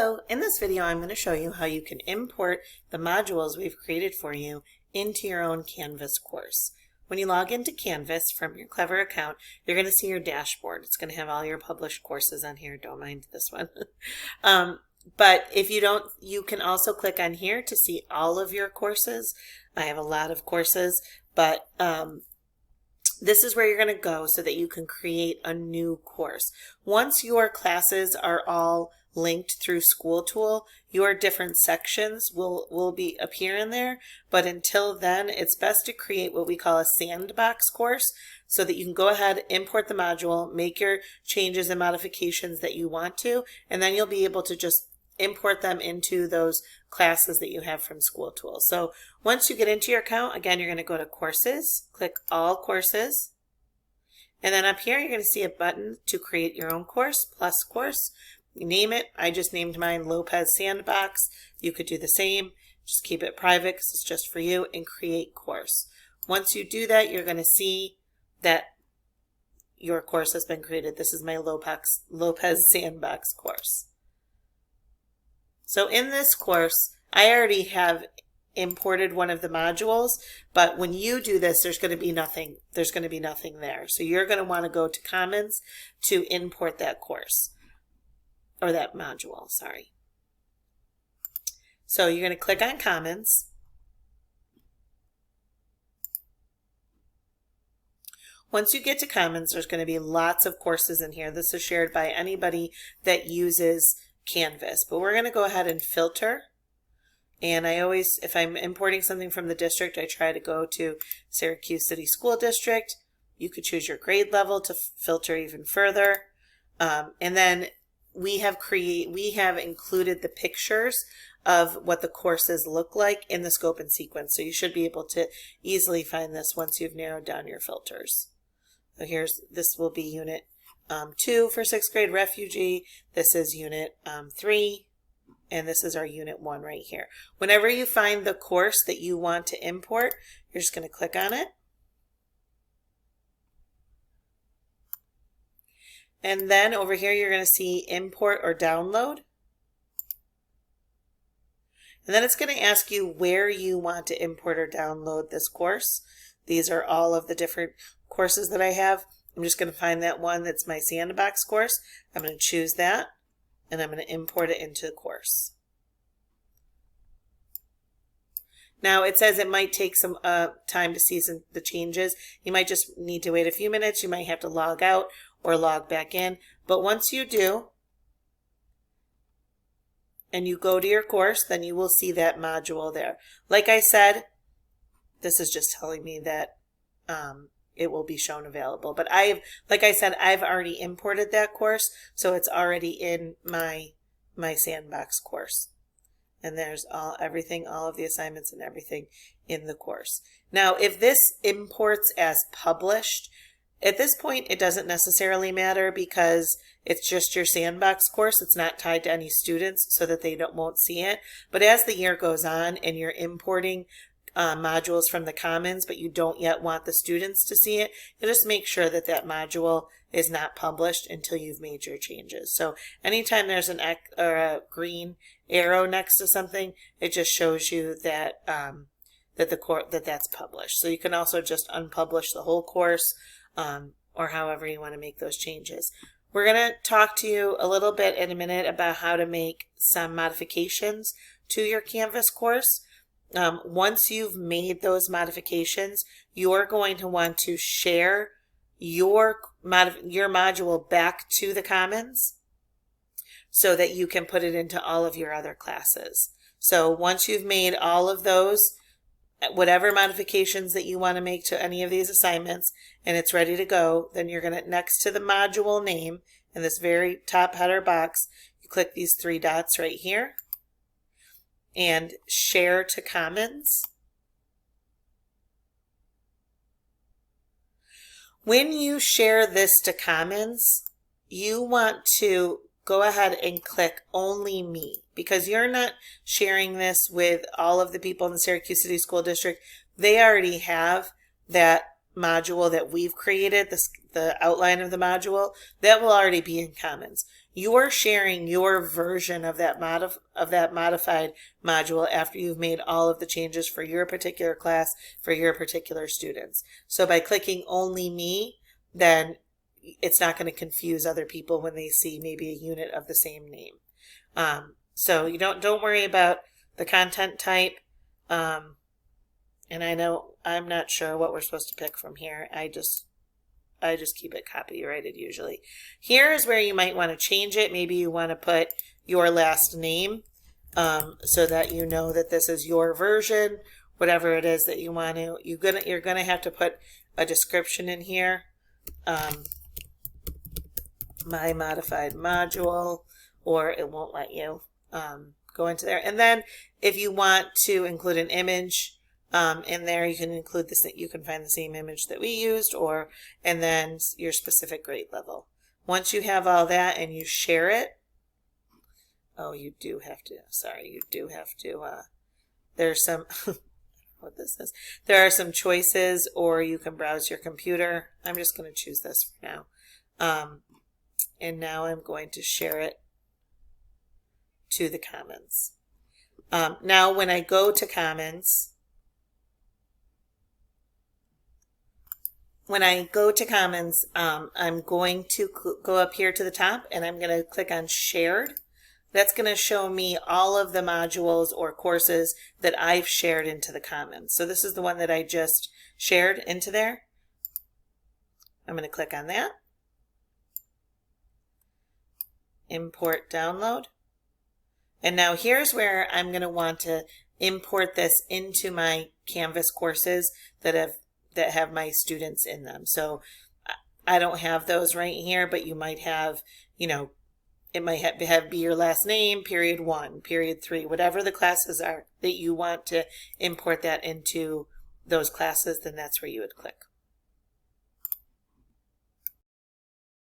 Hello, in this video I'm going to show you how you can import the modules we've created for you into your own Canvas course. When you log into Canvas from your Clever account, you're going to see your dashboard. It's going to have all your published courses on here. Don't mind this one. But if you don't, you can also click on here to see all of your courses. I have a lot of courses, but this is where you're going to go so that you can create a new course. Once your classes are all linked through School Tool, your different sections will be appear in there. But until then, it's best to create what we call a sandbox course so that you can go ahead, import the module, make your changes and modifications that you want to, and then you'll be able to just import them into those classes that you have from School Tool. So once you get into your account, again, you're going to go to Courses, click All Courses, and then up here you're going to see a button to create your own course, plus course. You name it. I just named mine Lopez Sandbox. You could do the same. Just keep it private because it's just for you, and create course. Once you do that, you're going to see that your course has been created. This is my Lopez Sandbox course. So in this course, I already have imported one of the modules, but when you do this, there's going to be nothing. There's going to be nothing there. So you're going to want to go to Commons to import that course. Or that module, sorry. So you're going to click on Commons. Once you get to Commons, there's going to be lots of courses in here. This is shared by anybody that uses Canvas. But we're going to go ahead and filter. And I always, if I'm importing something from the district, I try to go to Syracuse City School District. You could choose your grade level to filter even further. And then we have included the pictures of what the courses look like in the scope and sequence. So you should be able to easily find this once you've narrowed down your filters. So this will be Unit 2 for 6th grade refugee. This is Unit 3. And this is our Unit 1 right here. Whenever you find the course that you want to import, you're just going to click on it. And then over here, you're going to see import or download. And then it's going to ask you where you want to import or download this course. These are all of the different courses that I have. I'm just going to find that one that's my sandbox course. I'm going to choose that, and I'm going to import it into the course. Now it says it might take some time to see the changes. You might just need to wait a few minutes. You might have to log out or log back in. But once you do, and you go to your course, then you will see that module there. Like I said, this is just telling me that it will be shown available. But like I said, I've already imported that course, so it's already in my sandbox course. And there's everything, all of the assignments and everything in the course. Now, if this imports as published, at this point, it doesn't necessarily matter because it's just your sandbox course. It's not tied to any students so that they won't see it. But as the year goes on and you're importing modules from the Commons, but you don't yet want the students to see it, you just make sure that that module is not published until you've made your changes. So anytime there's a green arrow next to something, it just shows you that that's published. So you can also just unpublish the whole course, or however you want to make those changes. We're going to talk to you a little bit in a minute about how to make some modifications to your Canvas course. Once you've made those modifications, you're going to want to share your module back to the Commons so that you can put it into all of your other classes. So once you've made all of those, whatever modifications that you want to make to any of these assignments, and it's ready to go, then you're going to, next to the module name in this very top header box, you click these 3 dots right here and share to Commons. When you share this to Commons, you want to go ahead and click Only Me, because you're not sharing this with all of the people in the Syracuse City School District. They already have that module that we've created, the outline of the module, that will already be in Commons. You're sharing your version of that modified module after you've made all of the changes for your particular class, for your particular students. So by clicking only me, then it's not going to confuse other people when they see maybe a unit of the same name. So you don't worry about the content type. And I know I'm not sure what we're supposed to pick from here. I just keep it copyrighted usually. Here is where you might want to change it. Maybe you want to put your last name so that you know that this is your version, whatever it is that you want to. You're gonna have to put a description in here. My modified module, or it won't let you go into there. And then if you want to include an image in there, you can include this. You can find the same image that we used, and then your specific grade level. Once you have all that and you share it, you do have to. There's some. What this is. There are some choices, or you can browse your computer. I'm just going to choose this for now. And now I'm going to share it to the Commons. Now when I go to Commons, I'm going to go up here to the top and I'm going to click on Shared. That's going to show me all of the modules or courses that I've shared into the Commons. So this is the one that I just shared into there. I'm going to click on that. Import download. And now here's where I'm going to want to import this into my Canvas courses that have my students in them. So I don't have those right here, but you might have, it might have be your last name, period 1, period 3, whatever the classes are that you want to import that into those classes, then that's where you would click.